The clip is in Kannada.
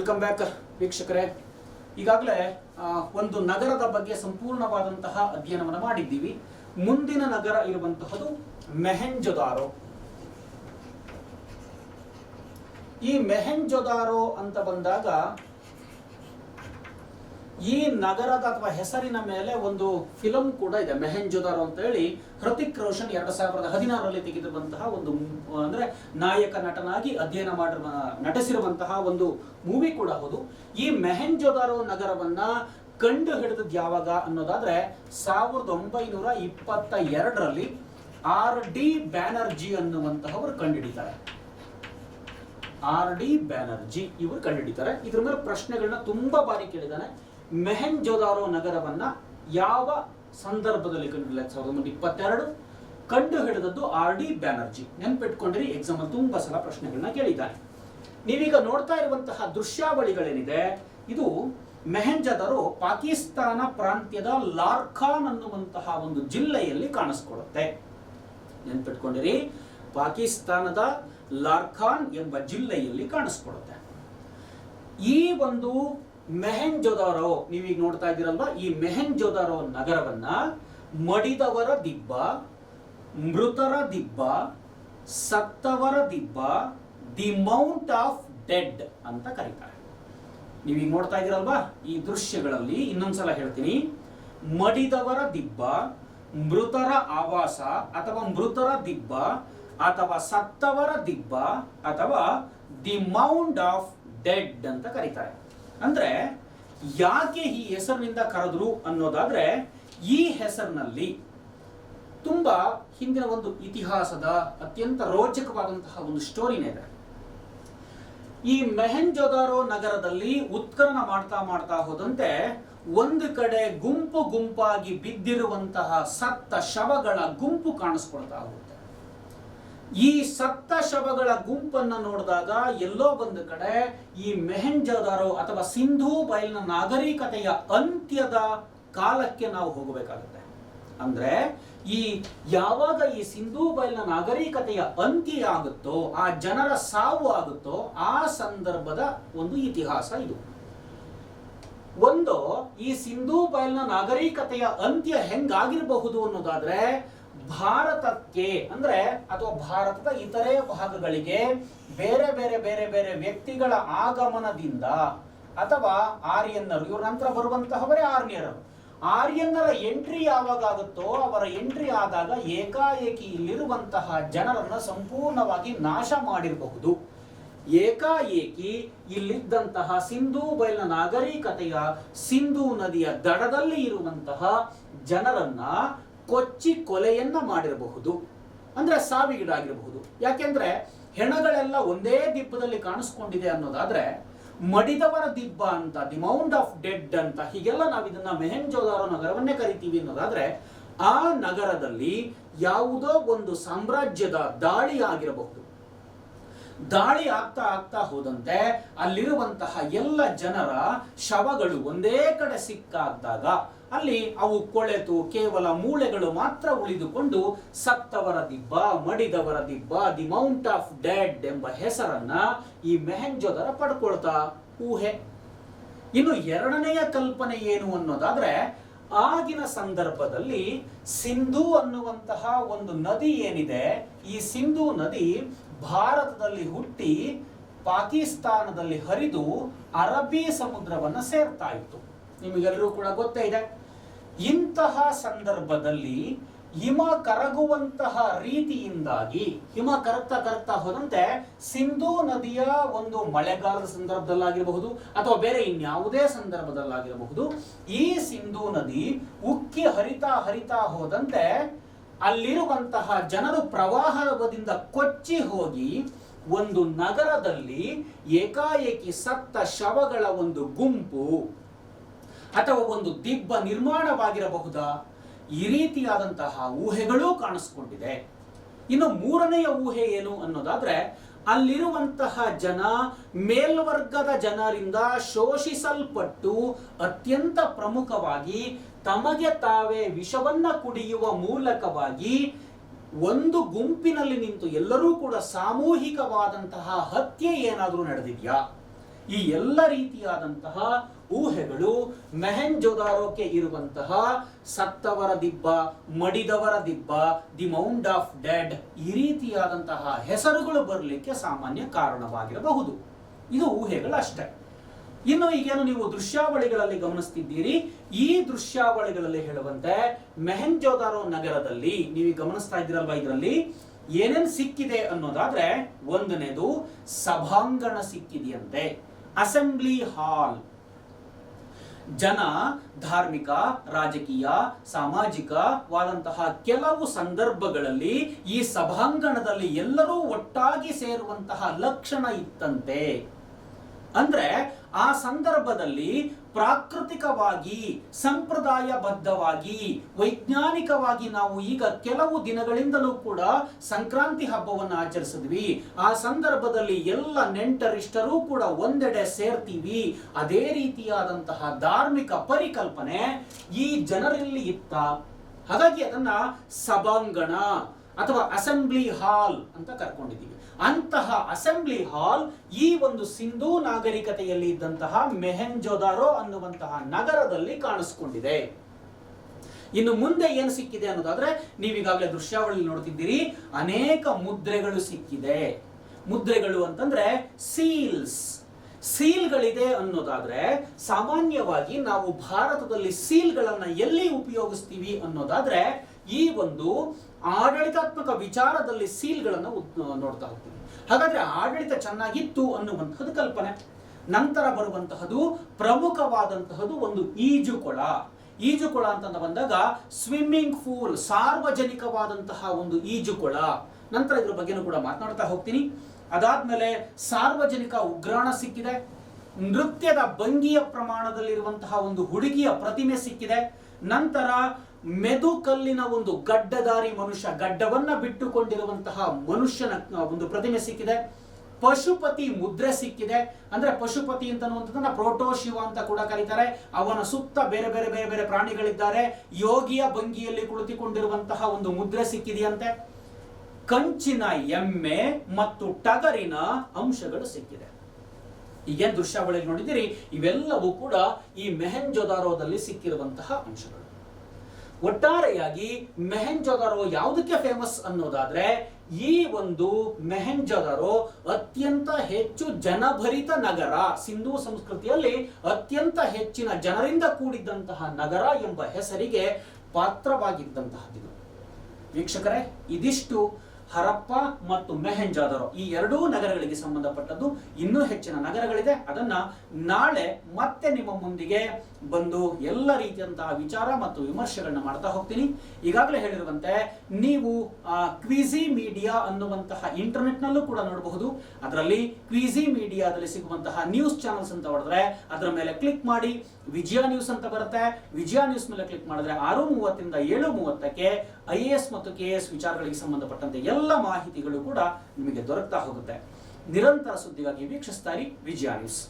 ವೆಲ್ಕಮ್ ಬ್ಯಾಕ್ ವೀಕ್ಷಕರೇ. ಈಗಾಗಲೇ ಒಂದು ನಗರದ ಬಗ್ಗೆ ಸಂಪೂರ್ಣವಾದಂತಹ ಅಧ್ಯಯನವನ್ನು ಮಾಡಿದ್ದೀವಿ. ಮುಂದಿನ ನಗರ ಇರುವಂತಹದ್ದು ಮೆಹೆಂಜೊದಾರೋ. ಈ ಮೆಹೆಂಜೊದಾರೋ ಅಂತ ಬಂದಾಗ ಈ ನಗರದ ಅಥವಾ ಹೆಸರಿನ ಮೇಲೆ ಒಂದು ಫಿಲಂ ಕೂಡ ಇದೆ, ಮೆಹೆಂಜೊದಾರೋ ಅಂತ ಹೇಳಿ. ಹೃತಿಕ್ ರೋಷನ್ 2016ರಲ್ಲಿ ತೆಗೆದಿರುವಂತಹ ಒಂದು ಅಂದ್ರೆ ನಾಯಕ ನಟನಾಗಿ ನಟಿಸಿರುವಂತಹ ಒಂದು ಮೂವಿ ಕೂಡ ಹೌದು. ಈ ಮೆಹೆಂಜೊದಾರೋ ನಗರವನ್ನ ಕಂಡು ಹಿಡಿದದ್ದು ಯಾವಾಗ ಅನ್ನೋದಾದ್ರೆ 1922ರಲ್ಲಿ R.D. ಬ್ಯಾನರ್ಜಿ ಅನ್ನುವಂತಹವರು ಕಂಡುಹಿಡಿತಾರೆ. R.D. ಬ್ಯಾನರ್ಜಿ ಇವರು ಕಂಡುಹಿಡಿತಾರೆ. ಇದ್ರ ಮೇಲೆ ಪ್ರಶ್ನೆಗಳನ್ನ ತುಂಬಾ ಬಾರಿ ಕೇಳಿದಾನೆ. ಮೆಹೆಂಜೊದಾರೋ ನಗರವನ್ನ ಯಾವ ಸಂದರ್ಭದಲ್ಲಿ ಕಂಡುಹಿಡಿಯಲಾಯಿತು? 1922 ಕಂಡು ಹಿಡಿದದ್ದು R.D. ಬ್ಯಾನರ್ಜಿ. ನೆನ್ಪಿಟ್ಕೊಂಡ್ರಿ, ಎಕ್ಸಾಮ್ ಅಲ್ಲಿ ತುಂಬಾ ಸಲ ಪ್ರಶ್ನೆಗಳನ್ನ ಕೇಳಿದ್ದಾನೆ. ನೀವೀಗ ನೋಡ್ತಾ ಇರುವಂತಹ ದೃಶ್ಯಾವಳಿಗಳೇನಿದೆ, ಇದು ಮೆಹೆಂಜೊದಾರೋ ಪಾಕಿಸ್ತಾನ ಪ್ರಾಂತ್ಯದ ಲಾರ್ಖಾನ್ ಅನ್ನುವಂತಹ ಒಂದು ಜಿಲ್ಲೆಯಲ್ಲಿ ಕಾಣಿಸ್ಕೊಳ್ಳುತ್ತೆ. ನೆನ್ಪಿಟ್ಕೊಂಡಿರಿ, ಪಾಕಿಸ್ತಾನದ ಲಾರ್ಖಾನ್ ಎಂಬ ಜಿಲ್ಲೆಯಲ್ಲಿ ಕಾಣಿಸ್ಕೊಳ್ಳುತ್ತೆ. ಈ ಒಂದು ಮೆಹೆಂಜೊದಾರೋ ನೀವೀಗ ನೋಡ್ತಾ ಇದ್ದೀರಲ್ವಾ, ಈ ಮೆಹೆಂಜೊದಾರೋ ನಗರವನ್ನ ಮಡಿದವರ ದಿಬ್ಬ, ಮೃತರ ದಿಬ್ಬ, ಸತ್ತವರ ದಿಬ್ಬ, ದಿ ಮೌಂಟ್ ಆಫ್ ಡೆಡ್ ಅಂತ ಕರೀತಾರೆ. ನೀವೀಗ ನೋಡ್ತಾ ಇದ್ದೀರಲ್ವಾ ಈ ದೃಶ್ಯಗಳಲ್ಲಿ, ಇನ್ನೊಂದ್ಸಲ ಹೇಳ್ತೀನಿ, ಮಡಿದವರ ದಿಬ್ಬ, ಮೃತರ ಆವಾಸ ಅಥವಾ ಮೃತರ ದಿಬ್ಬ ಅಥವಾ ಸತ್ತವರ ದಿಬ್ಬ ಅಥವಾ ದಿ ಮೌಂಟ್ ಆಫ್ ಡೆಡ್ ಅಂತ ಕರೀತಾರೆ. ಅಂದ್ರೆ ಯಾಕೆ ಈ ಹೆಸರಿನಿಂದ ಕರೆದ್ರು ಅನ್ನೋದಾದ್ರೆ, ಈ ಹೆಸರಿನಲ್ಲಿ ತುಂಬಾ ಹಿಂದಿನ ಒಂದು ಇತಿಹಾಸದ ಅತ್ಯಂತ ರೋಚಕವಾದಂತಹ ಒಂದು ಸ್ಟೋರಿನೇ ಇದೆ. ಈ ಮೆಹೆಂಜೊದಾರೋ ನಗರದಲ್ಲಿ ಉತ್ಖನನ ಮಾಡ್ತಾ ಹೋದಂತೆ ಒಂದು ಕಡೆ ಗುಂಪು ಗುಂಪಾಗಿ ಬಿದ್ದಿರುವಂತಹ ಸತ್ತ ಶವಗಳ ಗುಂಪು ಕಾಣಿಸ್ಕೊಳ್ತಾ ಹೋಗುತ್ತೆ. ಈ ಸತ್ತ ಶವಗಳ ಗುಂಪನ್ನ ನೋಡಿದಾಗ ಎಲ್ಲೋ ಒಂದು ಕಡೆ ಈ ಮೆಹೆಂಜೊದಾರೋ ಅಥವಾ ಸಿಂಧೂ ಬಯಲಿನ ನಾಗರಿಕತೆಯ ಅಂತ್ಯದ ಕಾಲಕ್ಕೆ ನಾವು ಹೋಗಬೇಕಾಗುತ್ತೆ. ಅಂದ್ರೆ ಯಾವಾಗ ಈ ಸಿಂಧೂ ಬಯಲಿನ ನಾಗರಿಕತೆಯ ಅಂತ್ಯ ಆಗುತ್ತೋ, ಆ ಜನರ ಸಾವು ಆಗುತ್ತೋ, ಆ ಸಂದರ್ಭದ ಒಂದು ಇತಿಹಾಸ ಇದು. ಒಂದು ಈ ಸಿಂಧೂ ಬಯಲಿನ ನಾಗರಿಕತೆಯ ಅಂತ್ಯ ಹೆಂಗಾಗಿರಬಹುದು ಅನ್ನೋದಾದ್ರೆ, ಭಾರತಕ್ಕೆ ಅಂದ್ರೆ ಅಥವಾ ಭಾರತದ ಇತರೆ ಭಾಗಗಳಿಗೆ ಬೇರೆ ಬೇರೆ ಬೇರೆ ಬೇರೆ ವ್ಯಕ್ತಿಗಳ ಆಗಮನದಿಂದ ಅಥವಾ ಆರ್ಯನ್ನರು, ಇವ್ರ ನಂತರ ಬರುವಂತಹವರೇ ಆರ್ಯನ್ನರ ಎಂಟ್ರಿ ಯಾವಾಗ ಆಗುತ್ತೋ, ಅವರ ಎಂಟ್ರಿ ಆದಾಗ ಏಕಾಏಕಿ ಇಲ್ಲಿರುವಂತಹ ಜನರನ್ನ ಸಂಪೂರ್ಣವಾಗಿ ನಾಶ ಮಾಡಿರಬಹುದು. ಏಕಾಏಕಿ ಇಲ್ಲಿದ್ದಂತಹ ಸಿಂಧೂ ಬಯಲಿನ ನಾಗರಿಕತೆಯ ಸಿಂಧೂ ನದಿಯ ದಡದಲ್ಲಿ ಇರುವಂತಹ ಜನರನ್ನ ಕೊಚ್ಚಿ ಕೊಲೆಯನ್ನ ಮಾಡಿರಬಹುದು, ಅಂದ್ರೆ ಸಾವಿಗೀಡಾಗಿರಬಹುದು. ಯಾಕೆಂದ್ರೆ ಹೆಣಗಳೆಲ್ಲ ಒಂದೇ ದಿಬ್ಬದಲ್ಲಿ ಕಾಣಿಸ್ಕೊಂಡಿದೆ ಅನ್ನೋದಾದ್ರೆ, ಮಡಿದವರ ದಿಬ್ಬ ಅಂತ, ದಿ ಮೌಂಟ್ ಆಫ್ ಡೆಡ್ ಅಂತ ಹೀಗೆಲ್ಲ ನಾವು ಇದನ್ನ ಮೆಹೆಂಜೊದಾರೋ ನಗರವನ್ನೇ ಕರಿತೀವಿ ಅನ್ನೋದಾದ್ರೆ, ಆ ನಗರದಲ್ಲಿ ಯಾವುದೋ ಒಂದು ಸಾಮ್ರಾಜ್ಯದ ದಾಳಿ ಆಗಿರಬಹುದು. ದಾಳಿ ಆಗ್ತಾ ಹೋದಂತೆ ಅಲ್ಲಿರುವಂತಹ ಎಲ್ಲ ಜನರ ಶವಗಳು ಒಂದೇ ಕಡೆ ಸಿಕ್ಕಾದಾಗ ಅಲ್ಲಿ ಅವು ಕೊಳೆತು ಕೇವಲ ಮೂಳೆಗಳು ಮಾತ್ರ ಉಳಿದುಕೊಂಡು ಸತ್ತವರ ದಿಬ್ಬ, ಮಡಿದವರ ದಿಬ್ಬ, ದಿ ಮೌಂಟ್ ಆಫ್ ಡೆಡ್ ಎಂಬ ಹೆಸರನ್ನ ಈ ಮೆಹೆಂಜೊದಾರೋ ಪಡ್ಕೊಳ್ತಾ ಊಹೆ. ಇನ್ನು ಎರಡನೆಯ ಕಲ್ಪನೆ ಏನು ಅನ್ನೋದಾದ್ರೆ, ಆಗಿನ ಸಂದರ್ಭದಲ್ಲಿ ಸಿಂಧೂ ಅನ್ನುವಂತಹ ಒಂದು ನದಿ ಏನಿದೆ, ಈ ಸಿಂಧೂ ನದಿ ಭಾರತದಲ್ಲಿ ಹುಟ್ಟಿ ಪಾಕಿಸ್ತಾನದಲ್ಲಿ ಹರಿದು ಅರಬ್ಬಿ ಸಮುದ್ರವನ್ನ ಸೇರ್ತಾ ಇತ್ತು. ನಿಮಗೆಲ್ಲರೂ ಕೂಡ ಗೊತ್ತೇ ಇದೆ. ಇಂತಹ ಸಂದರ್ಭದಲ್ಲಿ ಹಿಮ ಕರಗುವಂತಹ ರೀತಿಯಿಂದಾಗಿ, ಹಿಮ ಕರಗ್ತಾ ಹೋದಂತೆ ಹೋದಂತೆ ನದಿಯ ಒಂದು ಮಳೆಗಾಲದ ಸಂದರ್ಭದಲ್ಲಾಗಿರಬಹುದು ಅಥವಾ ಬೇರೆ ಇನ್ಯಾವುದೇ ಸಂದರ್ಭದಲ್ಲಾಗಿರಬಹುದು, ಈ ಸಿಂಧೂ ನದಿ ಉಕ್ಕಿ ಹರಿತಾ ಹೋದಂತೆ ಅಲ್ಲಿರುವಂತಹ ಜನರು ಪ್ರವಾಹದಿಂದ ಕೊಚ್ಚಿ ಹೋಗಿ ಒಂದು ನಗರದಲ್ಲಿ ಏಕಾಏಕಿ ಸತ್ತ ಶವಗಳ ಒಂದು ಗುಂಪು ಅಥವಾ ಒಂದು ದಿಬ್ಬ ನಿರ್ಮಾಣವಾಗಿರಬಹುದಾ? ಈ ರೀತಿಯಾದಂತಹ ಊಹೆಗಳೂ ಕಾಣಿಸ್ಕೊಂಡಿದೆ. ಇನ್ನು ಮೂರನೆಯ ಊಹೆ ಏನು ಅನ್ನೋದಾದ್ರೆ, ಅಲ್ಲಿರುವಂತಹ ಜನ ಮೇಲ್ವರ್ಗದ ಜನರಿಂದ ಶೋಷಿಸಲ್ಪಟ್ಟು ಅತ್ಯಂತ ಪ್ರಮುಖವಾಗಿ ತಮಗೆ ತಾವೇ ವಿಷವನ್ನ ಕುಡಿಯುವ ಮೂಲಕವಾಗಿ ಒಂದು ಗುಂಪಿನಲ್ಲಿ ನಿಂತು ಎಲ್ಲರೂ ಕೂಡ ಸಾಮೂಹಿಕವಾದಂತಹ ಹತ್ಯೆ ಏನಾದರೂ ನಡೆದಿದೆಯಾ? ಈ ಎಲ್ಲ ರೀತಿಯಾದಂತಹ ಊಹೆಗಳು ಮೆಹೆಂಜೊದಾರೋಕ್ಕೆ ಇರುವಂತಹ ಸತ್ತವರ ದಿಬ್ಬ, ಮಡಿದವರ ದಿಬ್ಬ, ದಿ ಮೌಂಡ್ ಆಫ್ ಡೆಡ್, ಈ ರೀತಿಯಾದಂತಹ ಹೆಸರುಗಳು ಬರಲಿಕ್ಕೆ ಸಾಮಾನ್ಯ ಕಾರಣವಾಗಿರಬಹುದು. ಇದು ಊಹೆಗಳಷ್ಟೇ. ಇನ್ನು ಈಗೇನು ನೀವು ದೃಶ್ಯಾವಳಿಗಳಲ್ಲಿ ಗಮನಿಸ್ತಿದ್ದೀರಿ, ಈ ದೃಶ್ಯಾವಳಿಗಳಲ್ಲಿ ಹೇಳುವಂತೆ ಮೆಹೆಂಜೊದಾರೋ ನಗರದಲ್ಲಿ ನೀವು ಗಮನಿಸ್ತಾ ಇದ್ದೀರಲ್ವಾ, ಇದರಲ್ಲಿ ಏನೇನು ಸಿಕ್ಕಿದೆ ಅನ್ನೋದಾದ್ರೆ, ಒಂದನೇದು ಸಭಾಂಗಣ ಸಿಕ್ಕಿದೆಯಂತೆ, ಅಸೆಂಬ್ಲಿ ಹಾಲ್. ಜನ ಧಾರ್ಮಿಕ, ರಾಜಕೀಯ, ಸಾಮಾಜಿಕವಾದಂತಹ ಕೆಲವು ಸಂದರ್ಭಗಳಲ್ಲಿ ಈ ಸಭಾಂಗಣದಲ್ಲಿ ಎಲ್ಲರೂ ಒಟ್ಟಾಗಿ ಸೇರುವಂತಹ ಲಕ್ಷಣ ಇತ್ತಂತೆ. ಅಂದ್ರೆ ಆ ಸಂದರ್ಭದಲ್ಲಿ ಪ್ರಾಕೃತಿಕವಾಗಿ, ಸಂಪ್ರದಾಯಬದ್ಧವಾಗಿ, ವೈಜ್ಞಾನಿಕವಾಗಿ ನಾವು ಈಗ ಕೆಲವು ದಿನಗಳಿಂದಲೂ ಕೂಡ ಸಂಕ್ರಾಂತಿ ಹಬ್ಬವನ್ನು ಆಚರಿಸಿದ್ವಿ. ಆ ಸಂದರ್ಭದಲ್ಲಿ ಎಲ್ಲ ನೆಂಟರಿಷ್ಟರೂ ಕೂಡ ಒಂದೆಡೆ ಸೇರ್ತೀವಿ. ಅದೇ ರೀತಿಯಾದಂತಹ ಧಾರ್ಮಿಕ ಪರಿಕಲ್ಪನೆ ಈ ಜನರಲ್ಲಿ ಇತ್ತ. ಹಾಗಾಗಿ ಅದನ್ನ ಸಭಾಂಗಣ ಅಥವಾ ಅಸೆಂಬ್ಲಿ ಹಾಲ್ ಅಂತ ಕರ್ಕೊಂಡಿದ್ದೀವಿ. ಅಂತಹ ಅಸೆಂಬ್ಲಿ ಹಾಲ್ ಈ ಒಂದು ಸಿಂಧೂ ನಾಗರಿಕತೆಯಲ್ಲಿ ಇದ್ದಂತಹ ಮೆಹೆಂಜೊದಾರೋ ಅನ್ನುವಂತಹ ನಗರದಲ್ಲಿ ಕಾಣಿಸ್ಕೊಂಡಿದೆ. ಇನ್ನು ಮುಂದೆ ಏನು ಸಿಕ್ಕಿದೆ ಅನ್ನೋದಾದ್ರೆ, ನೀವೀಗಾಗಲೇ ದೃಶ್ಯಾವಳಿ ನೋಡ್ತಿದ್ದೀರಿ, ಅನೇಕ ಮುದ್ರೆಗಳು ಸಿಕ್ಕಿದೆ. ಮುದ್ರೆಗಳು ಅಂತಂದ್ರೆ ಸೀಲ್ಗಳಿದೆ ಅನ್ನೋದಾದ್ರೆ, ಸಾಮಾನ್ಯವಾಗಿ ನಾವು ಭಾರತದಲ್ಲಿ ಸೀಲ್ಗಳನ್ನ ಎಲ್ಲಿ ಉಪಯೋಗಿಸ್ತೀವಿ ಅನ್ನೋದಾದ್ರೆ, ಈ ಒಂದು ಆಡಳಿತಾತ್ಮಕ ವಿಚಾರದಲ್ಲಿ ಸೀಲ್ಗಳನ್ನು ನೋಡ್ತಾ ಹೋಗ್ತೀವಿ. ಹಾಗಾದ್ರೆ ಆಡಳಿತ ಚೆನ್ನಾಗಿತ್ತು ಅನ್ನುವಂಥದ್ದು ಕಲ್ಪನೆ. ನಂತರ ಬರುವಂತಹದ್ದು ಪ್ರಮುಖವಾದಂತಹದ್ದು ಒಂದು ಈಜುಕೊಳ. ಈಜುಕೊಳ ಅಂತ ಬಂದಾಗ ಸ್ವಿಮ್ಮಿಂಗ್ ಪೂಲ್, ಸಾರ್ವಜನಿಕವಾದಂತಹ ಒಂದು ಈಜುಕೊಳ. ನಂತರ ಇದ್ರ ಬಗ್ಗೆನೂ ಕೂಡ ಮಾತನಾಡ್ತಾ ಹೋಗ್ತೀನಿ. ಅದಾದ್ಮೇಲೆ ಸಾರ್ವಜನಿಕ ಉಗ್ರಾಣ ಸಿಕ್ಕಿದೆ. ನೃತ್ಯದ ಭಂಗಿಯ ಪ್ರಮಾಣದಲ್ಲಿರುವಂತಹ ಒಂದು ಹುಡುಗಿಯ ಪ್ರತಿಮೆ ಸಿಕ್ಕಿದೆ. ನಂತರ ಮೆದುಕಲ್ಲಿನ ಒಂದು ಗಡ್ಡಧಾರಿ ಮನುಷ್ಯ, ಗಡ್ಡವನ್ನ ಬಿಟ್ಟುಕೊಂಡಿರುವಂತಹ ಮನುಷ್ಯನ ಒಂದು ಪ್ರತಿಮೆ ಸಿಕ್ಕಿದೆ. ಪಶುಪತಿ ಮುದ್ರೆ ಸಿಕ್ಕಿದೆ. ಅಂದ್ರೆ ಪಶುಪತಿ ಅಂತನ್ನುವಂಥದ್ದನ್ನ ಪ್ರೋಟೋಶಿವ ಅಂತ ಕೂಡ ಕರೀತಾರೆ. ಅವನ ಸುತ್ತ ಬೇರೆ ಬೇರೆ ಬೇರೆ ಬೇರೆ ಪ್ರಾಣಿಗಳಿದ್ದಾರೆ. ಯೋಗಿಯ ಭಂಗಿಯಲ್ಲಿ ಕುಳಿತುಕೊಂಡಿರುವಂತಹ ಒಂದು ಮುದ್ರೆ ಸಿಕ್ಕಿದೆಯಂತೆ. ಕಂಚಿನ ಎಮ್ಮೆ ಮತ್ತು ಟಗರಿನ ಅಂಶಗಳು ಸಿಕ್ಕಿದೆ. ಈಗೇನು ದೃಶ್ಯಾವಳಿ ನೋಡಿದ್ದೀರಿ, ಇವೆಲ್ಲವೂ ಕೂಡ ಈ ಮೆಹೆಂಜೊದಾರೋದಲ್ಲಿ ಸಿಕ್ಕಿರುವಂತಹ ಅಂಶಗಳು. ಒಟ್ಟಾರೆಯಾಗಿ ಮೆಹೆಂಜೊದಾರೋ ಯಾವುದಕ್ಕೆ ಫೇಮಸ್ ಅನ್ನೋದಾದ್ರೆ, ಈ ಒಂದು ಮೆಹೆಂಜೊದಾರೋ ಅತ್ಯಂತ ಹೆಚ್ಚು ಜನಭರಿತ ನಗರ, ಸಿಂಧೂ ಸಂಸ್ಕೃತಿಯಲ್ಲಿ ಅತ್ಯಂತ ಹೆಚ್ಚಿನ ಜನರಿಂದ ಕೂಡಿದ್ದಂತಹ ನಗರ ಎಂಬ ಹೆಸರಿಗೆ ಪಾತ್ರವಾಗಿದ್ದಂತಹದ್ದು. ವೀಕ್ಷಕರೇ, ಇದಿಷ್ಟು ಹರಪ್ಪ ಮತ್ತು ಮೆಹೆಂಜೊದಾರೋ ಈ ಎರಡೂ ನಗರಗಳಿಗೆ ಸಂಬಂಧಪಟ್ಟದ್ದು. ಇನ್ನೂ ಹೆಚ್ಚಿನ ನಗರಗಳಿದೆ, ಅದನ್ನ ನಾಳೆ ಮತ್ತೆ ನಿಮ್ಮ ಮುಂದಿಗೆ ಬಂದು ಎಲ್ಲ ರೀತಿಯಂತಹ ವಿಚಾರ ಮತ್ತು ವಿಮರ್ಶೆಗಳನ್ನ ಮಾಡ್ತಾ ಹೋಗ್ತೀನಿ. ಈಗಾಗಲೇ ಹೇಳಿರುವಂತೆ ನೀವು ಕ್ವಿಜಿ ಮೀಡಿಯಾ ಅನ್ನುವಂತಹ ಇಂಟರ್ನೆಟ್ ನಲ್ಲೂ ಕೂಡ ನೋಡಬಹುದು. ಅದರಲ್ಲಿ ಕ್ವಿಜಿ ಮೀಡಿಯಾದಲ್ಲಿ ಸಿಗುವಂತಹ ನ್ಯೂಸ್ ಚಾನಲ್ಸ್ ಅಂತ ಹೊಡೆದ್ರೆ ಅದರ ಮೇಲೆ ಕ್ಲಿಕ್ ಮಾಡಿ ವಿಜಯ ನ್ಯೂಸ್ ಅಂತ ಬರುತ್ತೆ. ವಿಜಯ ನ್ಯೂಸ್ ಮೇಲೆ ಕ್ಲಿಕ್ ಮಾಡಿದ್ರೆ 6:30 ರಿಂದ 7:30ಕ್ಕೆ IAS ಮತ್ತು KS ವಿಚಾರಗಳಿಗೆ ಸಂಬಂಧಪಟ್ಟಂತೆ ಎಲ್ಲ ಮಾಹಿತಿಗಳು ಕೂಡ ನಿಮಗೆ ದೊರಕ್ತಾ ಹೋಗುತ್ತೆ. ನಿರಂತರ ಸುದ್ದಿಗಾಗಿ ವೀಕ್ಷಿಸ್ತಾ ಇರಿ ವಿಜಯ ನ್ಯೂಸ್.